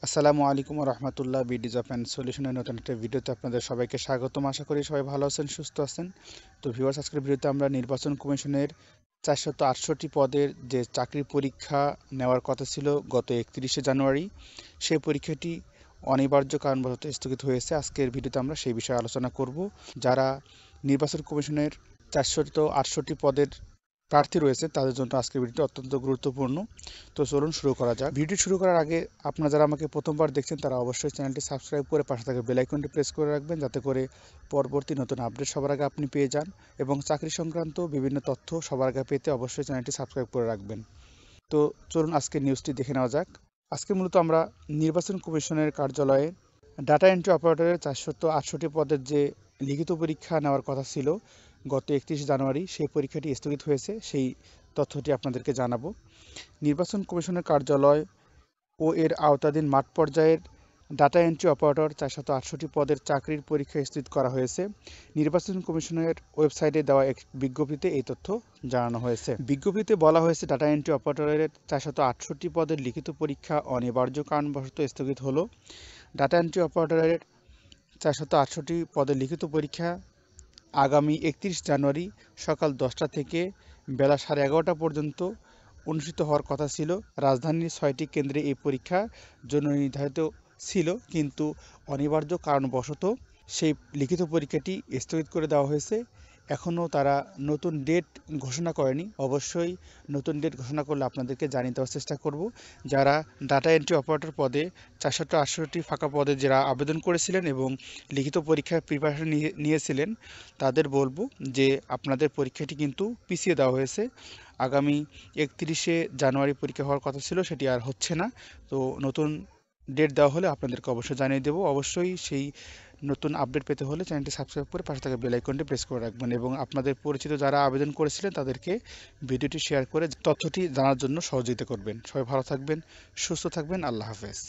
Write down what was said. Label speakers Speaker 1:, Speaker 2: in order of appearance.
Speaker 1: আসসালামু আলাইকুম রহমতুল্লাহ। বিডিজ of and সলিউশনের নতুন একটা ভিডিওতে আপনাদের সবাইকে স্বাগতম। আশা করি সবাই ভালো আছেন, সুস্থ আছেন। তো ভিউয়ার্স, আজকের ভিডিওতে আমরা নির্বাচন কমিশনের 468টি পদের যে চাকরির পরীক্ষা নেওয়ার কথা ছিল গত 31শে জানুয়ারি, সেই পরীক্ষাটি অনিবার্য কারণবশত স্থগিত হয়েছে। আজকের ভিডিওতে আমরা সেই বিষয়ে আলোচনা করব। যারা নির্বাচন কমিশনের 468টি পদের প্রার্থী রয়েছে তাদের জন্য আজকের ভিডিওটি অত্যন্ত গুরুত্বপূর্ণ। তো চলুন শুরু করা যাক। ভিডিও শুরু করার আগে আপনারা যারা আমাকে প্রথমবার দেখছেন তারা অবশ্যই চ্যানেলটি সাবস্ক্রাইব করে পাশে থাকা বেল আইকনটি প্রেস করে রাখবেন, যাতে করে পরবর্তী নতুন আপডেট সবার আগে আপনি পেয়ে যান এবং চাকরি সংক্রান্ত বিভিন্ন তথ্য সবার আগে পেতে অবশ্যই চ্যানেলটি সাবস্ক্রাইব করে রাখবেন। তো চলুন আজকে নিউজটি দেখে নেওয়া যাক। আজকে মূলত আমরা নির্বাচন কমিশনের কার্যালয়ে ডাটা এন্ট্রি অপারেটরের 468টি পদের যে লিখিত পরীক্ষা নেওয়ার কথা ছিল গত 31 জানুয়ারি, সেই পরীক্ষাটি স্থগিত হয়েছে। সেই তথ্যটি আপনাদেরকে জানাবো। নির্বাচন কমিশনের কার্যালয় ও এর আওতাধীন মাঠ পর্যায়ের ডাটা এন্ট্রি অপারেটর 468টি পদের চাকরির পরীক্ষা স্থগিত করা হয়েছে। নির্বাচন কমিশনের ওয়েবসাইটে দেওয়া এক বিজ্ঞপ্তিতে এই তথ্য জানানো হয়েছে। বিজ্ঞপ্তিতে বলা হয়েছে, ডাটা এন্ট্রি অপারেটরের 468টি পদের লিখিত পরীক্ষা অনিবার্য কারণবশত স্থগিত হলো। ডাটা এন্ট্রি অপারেটরের 468টি পদের লিখিত পরীক্ষা আগামী 31 জানুয়ারি সকাল 10টা থেকে বেলা 11:30 পর্যন্ত অনুষ্ঠিত হওয়ার কথা ছিল। রাজধানীর 6টি কেন্দ্রে এই পরীক্ষার জন্য নির্ধারিত ছিল, কিন্তু অনিবার্য কারণবশত সেই লিখিত পরীক্ষাটি স্থগিত করে দেওয়া হয়েছে। এখনও তারা নতুন ডেট ঘোষণা করেনি। অবশ্যই নতুন ডেট ঘোষণা করলে আপনাদেরকে জানিয়ে দেওয়ার চেষ্টা করব। যারা ডাটা এন্ট্রি অপারেটর পদে 468টি ফাঁকা পদে যারা আবেদন করেছিলেন এবং লিখিত পরীক্ষার প্রিপারেশন নিয়েছিলেন, তাদের বলবো যে আপনাদের পরীক্ষাটি কিন্তু পিছিয়ে দেওয়া হয়েছে। আগামী 31শে জানুয়ারি পরীক্ষা হওয়ার কথা ছিল, সেটি আর হচ্ছে না। তো নতুন ডেট দেওয়া হলে আপনাদেরকে অবশ্যই জানিয়ে দেবো। অবশ্যই সেই নতুন আপডেট পেতে হলে চ্যানেলটি সাবস্ক্রাইব করে পাশে থাকা বেল আইকনটি প্রেস করে রাখবেন এবং আপনাদের পরিচিত যারা আবেদন করেছিলেন তাদেরকে ভিডিওটি শেয়ার করে তথ্যটি জানার জন্য সহযোগিতা করবেন। সবাই ভালো থাকবেন, সুস্থ থাকবেন। আল্লাহ হাফেজ।